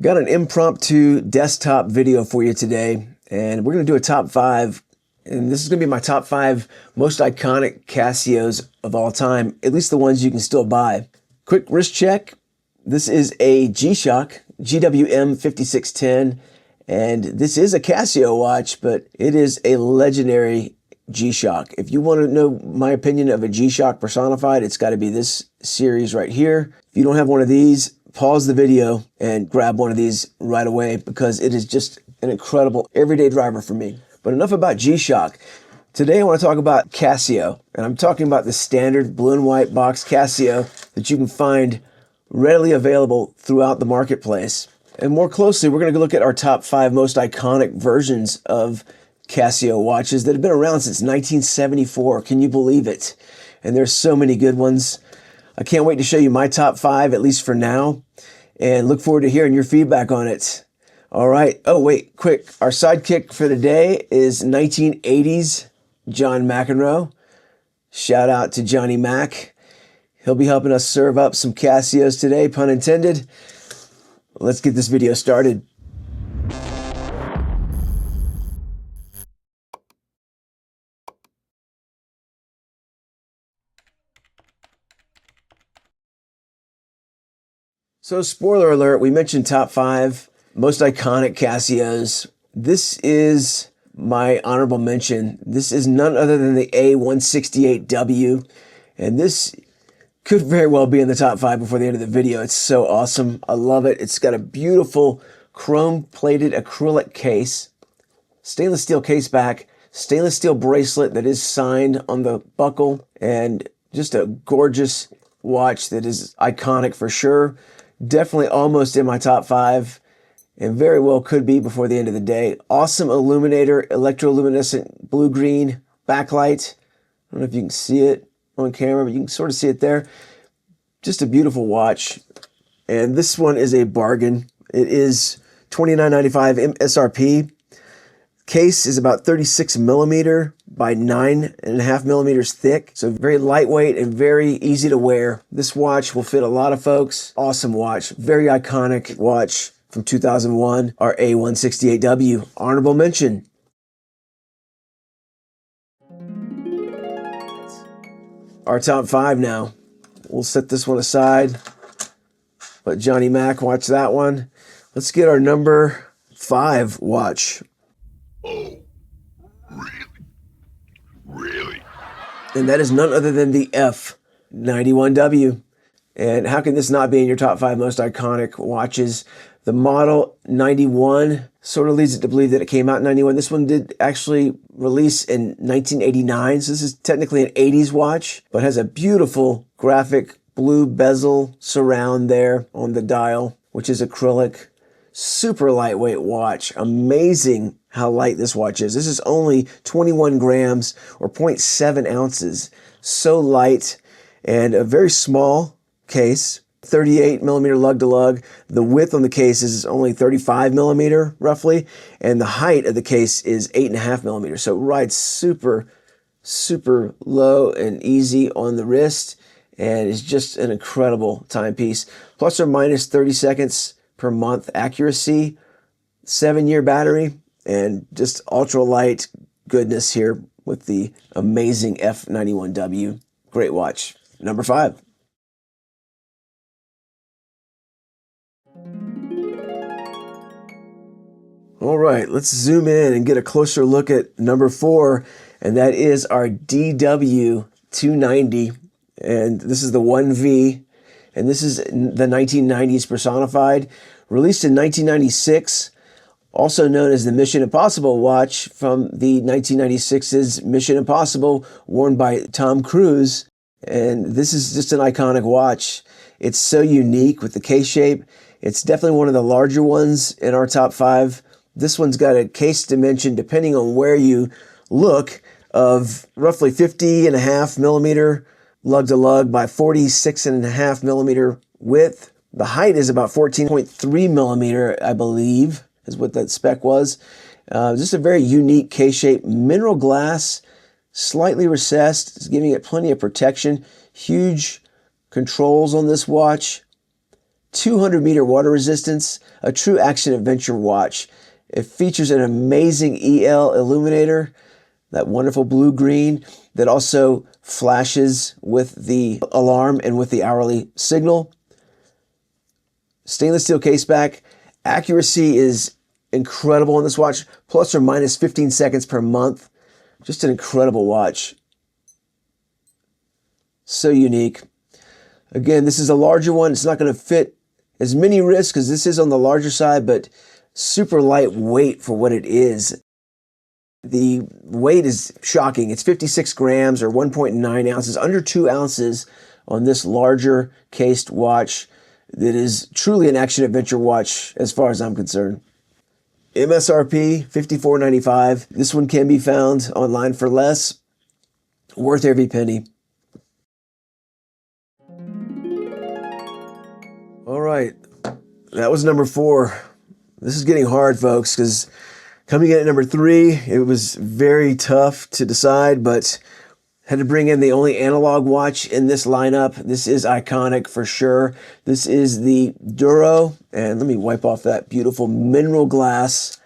Got an impromptu desktop video for you today, and we're going to do a top 5, and this is going to be my top 5 most iconic Casios of all time, at least the ones you can still buy. Quick wrist check. This is a G-Shock GWM 5610, and this is a Casio watch, but it is a legendary G-Shock. If you want to know my opinion of a G-Shock personified, it's got to be this series right here. If you don't have one of these, pause the video and grab one of these right away, because it is just an incredible everyday driver for me. But enough about G-Shock. Today I want to talk about Casio, and I'm talking about the standard blue and white box Casio that you can find readily available throughout the marketplace. And more closely, we're going to look at our top 5 most iconic versions of Casio watches that have been around since 1974. Can you believe it? And there's so many good ones. I can't wait to show you my top 5, at least for now, and look forward to hearing your feedback on it. All right. Oh, wait, quick. Our sidekick for today is 1980s John McEnroe. Shout out to Johnny Mac. He'll be helping us serve up some Casios today, pun intended. Let's get this video started. So spoiler alert, we mentioned top 5 most iconic Casios. This is my honorable mention. This is none other than the A168W, and this could very well be in the top 5 before the end of the video. It's so awesome. I love it. It's got a beautiful chrome-plated acrylic case, stainless steel case back, stainless steel bracelet that is signed on the buckle, and just a gorgeous watch that is iconic for sure. Definitely almost in my top 5, and very well could be before the end of the day. Awesome illuminator, electroluminescent blue-green backlight. I don't know if you can see it on camera, but you can sort of see it there. Just a beautiful watch. And this one is a bargain. It is $29.95 MSRP. Case is about 36 millimeter by 9.5 millimeters thick. So very lightweight and very easy to wear. This watch will fit a lot of folks. Awesome watch. Very iconic watch from 2001. Our A168W. Honorable mention. Our top 5 now. We'll set this one aside. Let Johnny Mac watch that one. Let's get our number 5 watch. Oh, really? Really? And that is none other than the F91W. And how can this not be in your top 5 most iconic watches? The model 91 sort of leads it to believe that it came out in 91. This one did actually release in 1989. So this is technically an 80s watch, but has a beautiful graphic blue bezel surround there on the dial, which is acrylic. Super lightweight watch. Amazing how light this watch is. This is only 21 grams or 0.7 ounces. So light, and a very small case, 38 millimeter lug to lug. The width on the case is only 35 millimeter roughly, and the height of the case is 8.5 millimeters. So it rides super, super low and easy on the wrist, and it's just an incredible timepiece. Plus or minus 30 seconds per month accuracy, 7-year battery, and just ultra light goodness here with the amazing F91W. Great watch. Number 5. All right, let's zoom in and get a closer look at number 4, and that is our DW290. And this is the 1V, and this is the 1990s personified, released in 1996, also known as the Mission Impossible watch from the 1996's Mission Impossible, worn by Tom Cruise. And this is just an iconic watch. It's so unique with the case shape. It's definitely one of the larger ones in our top 5. This one's got a case dimension, depending on where you look, of roughly 50.5 millimeter lug to lug by 46.5 millimeter width. The height is about 14.3 millimeter, I believe, is what that spec was. Just a very unique case shape, mineral glass, slightly recessed, it's giving it plenty of protection. Huge controls on this watch. 200-meter water resistance, a true action-adventure watch. It features an amazing EL illuminator, that wonderful blue-green that also flashes with the alarm and with the hourly signal. Stainless steel caseback. Accuracy is incredible on this watch, plus or minus 15 seconds per month. Just an incredible watch. So unique. Again, this is a larger one. It's not going to fit as many wrists because this is on the larger side, but super lightweight for what it is. The weight is shocking. It's 56 grams or 1.9 ounces, under 2 ounces on this larger cased watch that is truly an action-adventure watch as far as I'm concerned. MSRP, $54.95. This one can be found online for less. Worth every penny. All right, that was number 4. This is getting hard, folks, because coming in at number 3, it was very tough to decide, but had to bring in the only analog watch in this lineup. This is iconic for sure. This is the Duro, and let me wipe off that beautiful mineral glass,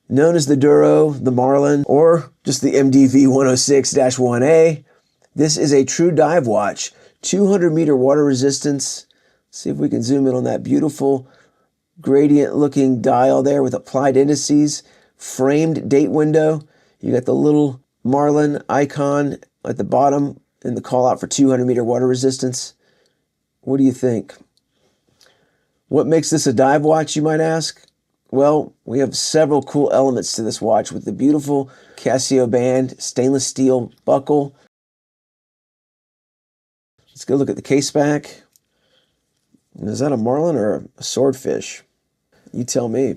known as the Duro, the Marlin, or just the MDV 106-1A. This is a true dive watch, 200-meter water resistance. See if we can zoom in on that beautiful gradient-looking dial there with applied indices, framed date window. You got the little Marlin icon at the bottom and the call out for 200-meter water resistance. What do you think? What makes this a dive watch, you might ask? Well, we have several cool elements to this watch with the beautiful Casio band, stainless steel buckle. Let's go look at the case back. Is that a Marlin or a swordfish? You tell me.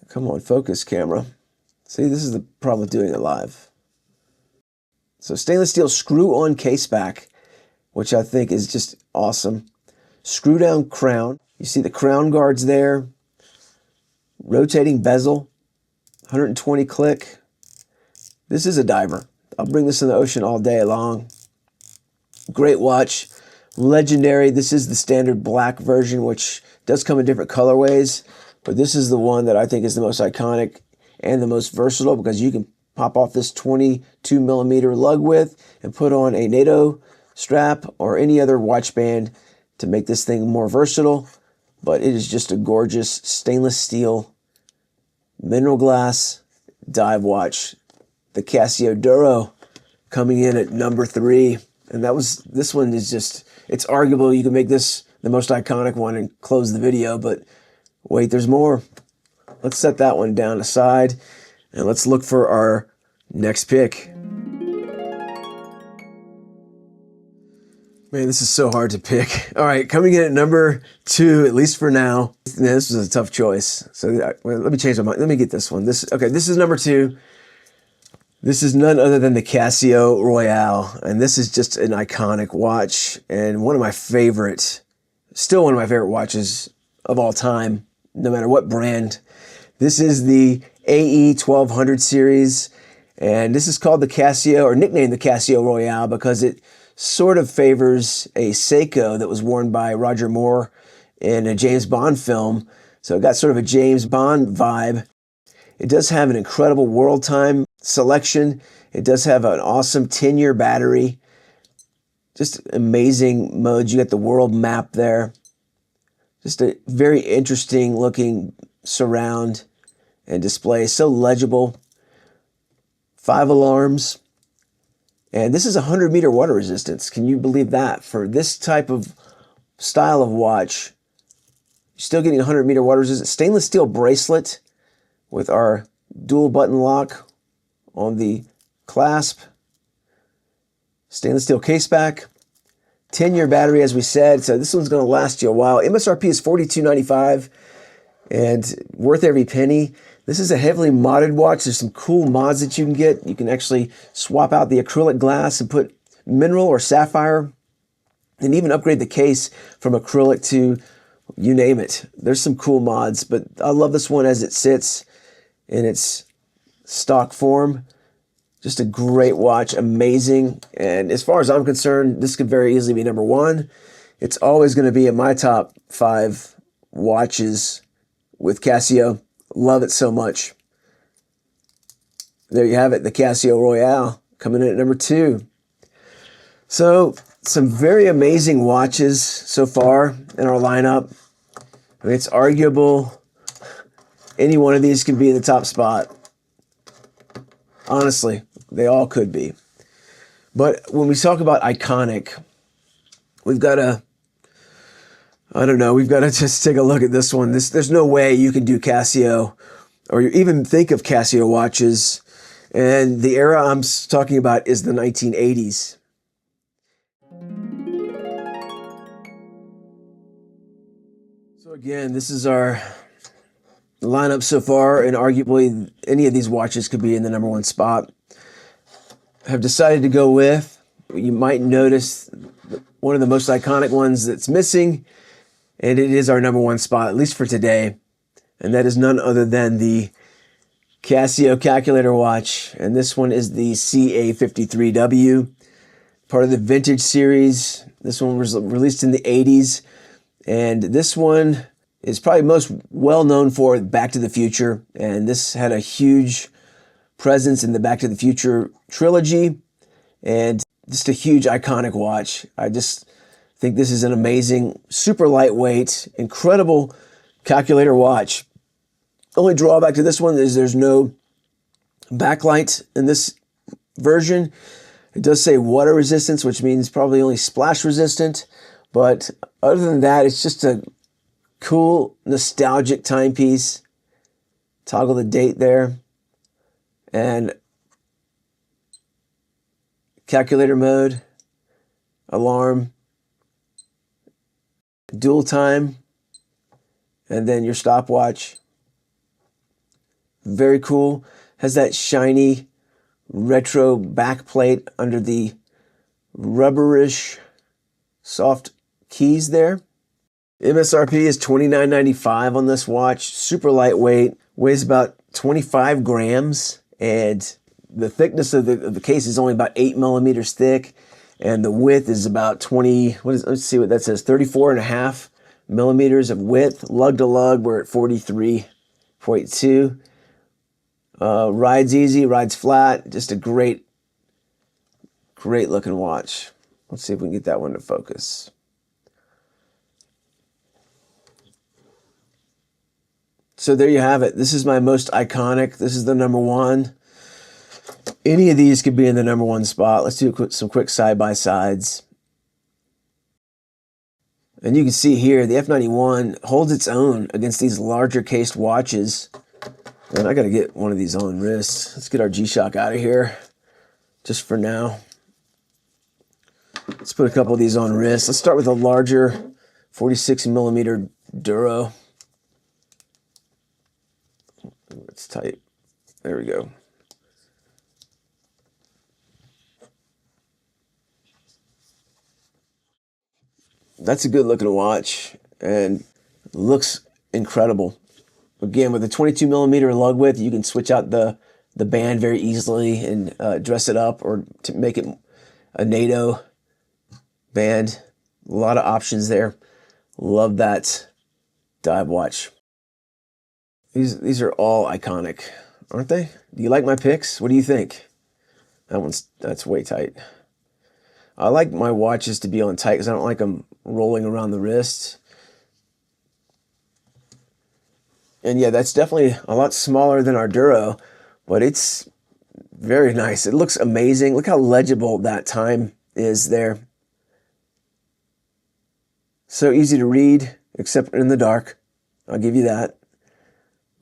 Come on, focus, camera. See, this is the problem with doing it live. So stainless steel screw-on case back, which I think is just awesome. Screw-down crown. You see the crown guards there. Rotating bezel. 120 click. This is a diver. I'll bring this in the ocean all day long. Great watch. Legendary. This is the standard black version, which does come in different colorways, but this is the one that I think is the most iconic and the most versatile because you can pop off this 22 millimeter lug width and put on a NATO strap or any other watch band to make this thing more versatile. But it is just a gorgeous stainless steel mineral glass dive watch. The Casio Duro coming in at number 3. And this one is just, it's arguable you can make this the most iconic one and close the video, but wait, there's more. Let's set that one down aside and let's look for our next pick. Man, this is so hard to pick. All right, coming in at number 2, at least for now. This was a tough choice. So let me change my mind. Let me get this one. This is number 2. This is none other than the Casio Royale, and this is just an iconic watch and one of my favorite, still one of my favorite watches of all time, no matter what brand. This is the AE 1200 series, and this is called the Casio, or nicknamed the Casio Royale, because it sort of favors a Seiko that was worn by Roger Moore in a James Bond film. So it got sort of a James Bond vibe. It does have an incredible world time selection. It does have an awesome 10-year battery. Just amazing modes. You got the world map there. Just a very interesting looking surround and display. So legible. 5 alarms. And this is 100-meter water resistance. Can you believe that? For this type of style of watch, you're still getting 100-meter water resistance. Stainless steel bracelet with our dual button lock on the clasp. Stainless steel case back. 10-year battery, as we said. So this one's going to last you a while. MSRP is $42.95 and worth every penny. This is a heavily modded watch. There's some cool mods that you can get. You can actually swap out the acrylic glass and put mineral or sapphire, and even upgrade the case from acrylic to you name it. There's some cool mods, but I love this one as it sits in its stock form. Just a great watch, amazing. And as far as I'm concerned, this could very easily be number 1. It's always going to be in my top 5 watches with Casio. Love it so much. There you have it, the Casio Royale coming in at number 2. So some very amazing watches so far in our lineup. I mean, it's arguable any one of these could be in the top spot. Honestly, they all could be. But when we talk about iconic, we've got to, I don't know, we've got to just take a look at this one. There's no way you can do Casio or you even think of Casio watches. And the era I'm talking about is the 1980s. So again, this is our lineup so far, and arguably any of these watches could be in the number 1 spot. I have decided to go with, you might notice, one of the most iconic ones that's missing, and it is our number 1 spot, at least for today, and that is none other than the Casio calculator watch, and this one is the CA53W, part of the vintage series. This one was released in the 80s, and this one is probably most well known for Back to the Future, and this had a huge presence in the Back to the Future trilogy, and just a huge iconic watch. I just think this is an amazing, super lightweight, incredible calculator watch. Only drawback to this one is there's no backlight in this version. It does say water resistance, which means probably only splash resistant, but other than that, it's just a cool, nostalgic timepiece. Toggle the date there. And calculator mode, alarm, dual time, and then your stopwatch. Very cool. Has that shiny retro backplate under the rubberish soft keys there. MSRP is $29.95 on this watch. Super lightweight, weighs about 25 grams, and the thickness of the case is only about 8 millimeters thick, and the width is about 20. Let's see what that says. 34.5 millimeters of width. Lug to lug, we're at 43.2. Rides easy, rides flat. Just a great looking watch. Let's see if we can get that one to focus. So there you have it. This is my most iconic. This is the number 1. Any of these could be in the number 1 spot. Let's do some quick side-by-sides. And you can see here, the F91 holds its own against these larger cased watches. And I got to get one of these on wrist. Let's get our G-Shock out of here, just for now. Let's put a couple of these on wrist. Let's start with a larger 46 millimeter Duro. It's tight. There we go. That's a good looking watch and looks incredible. Again, with a 22 millimeter lug width, you can switch out the band very easily and dress it up or to make it a NATO band. A lot of options there. Love that dive watch. These are all iconic, aren't they? Do you like my picks? What do you think? That's way tight. I like my watches to be on tight because I don't like them rolling around the wrist. And yeah, that's definitely a lot smaller than our Duro, but it's very nice. It looks amazing. Look how legible that time is there. So easy to read, except in the dark. I'll give you that.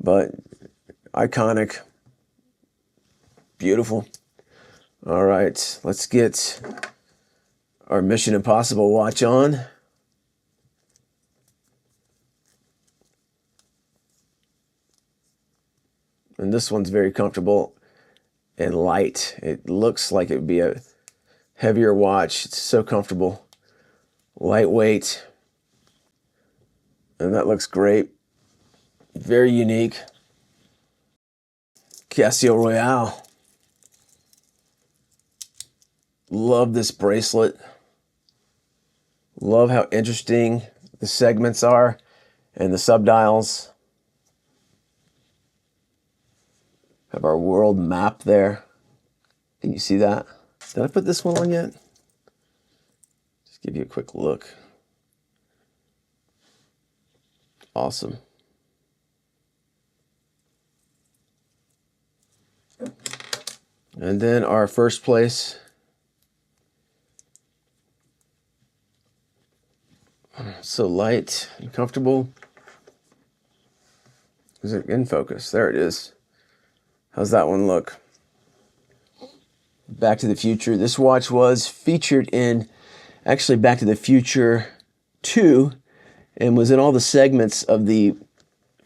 But iconic. Beautiful. All right, let's get our Mission Impossible watch on. And this one's very comfortable and light. It looks like it would be a heavier watch. It's so comfortable. Lightweight. And that looks great. Very unique. Casio Royale. Love this bracelet. Love how interesting the segments are and the subdials. Have our world map there. Can you see that? Did I put this one on yet? Just give you a quick look. Awesome. And then our first place. So light and comfortable. Is it in focus? There it is. How's that one look? Back to the Future. This watch was featured in actually Back to the Future 2 and was in all the segments of the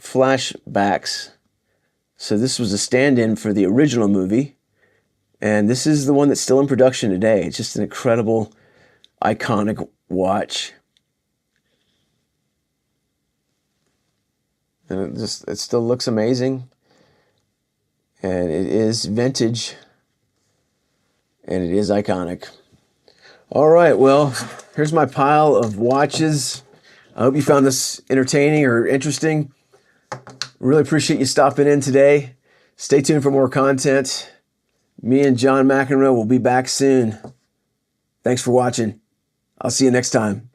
flashbacks. So this was a stand-in for the original movie. And this is the one that's still in production today. It's just an incredible, iconic watch. And it still looks amazing. And it is vintage. And it is iconic. All right, well, here's my pile of watches. I hope you found this entertaining or interesting. Really appreciate you stopping in today. Stay tuned for more content. Me and John McEnroe will be back soon. Thanks for watching. I'll see you next time.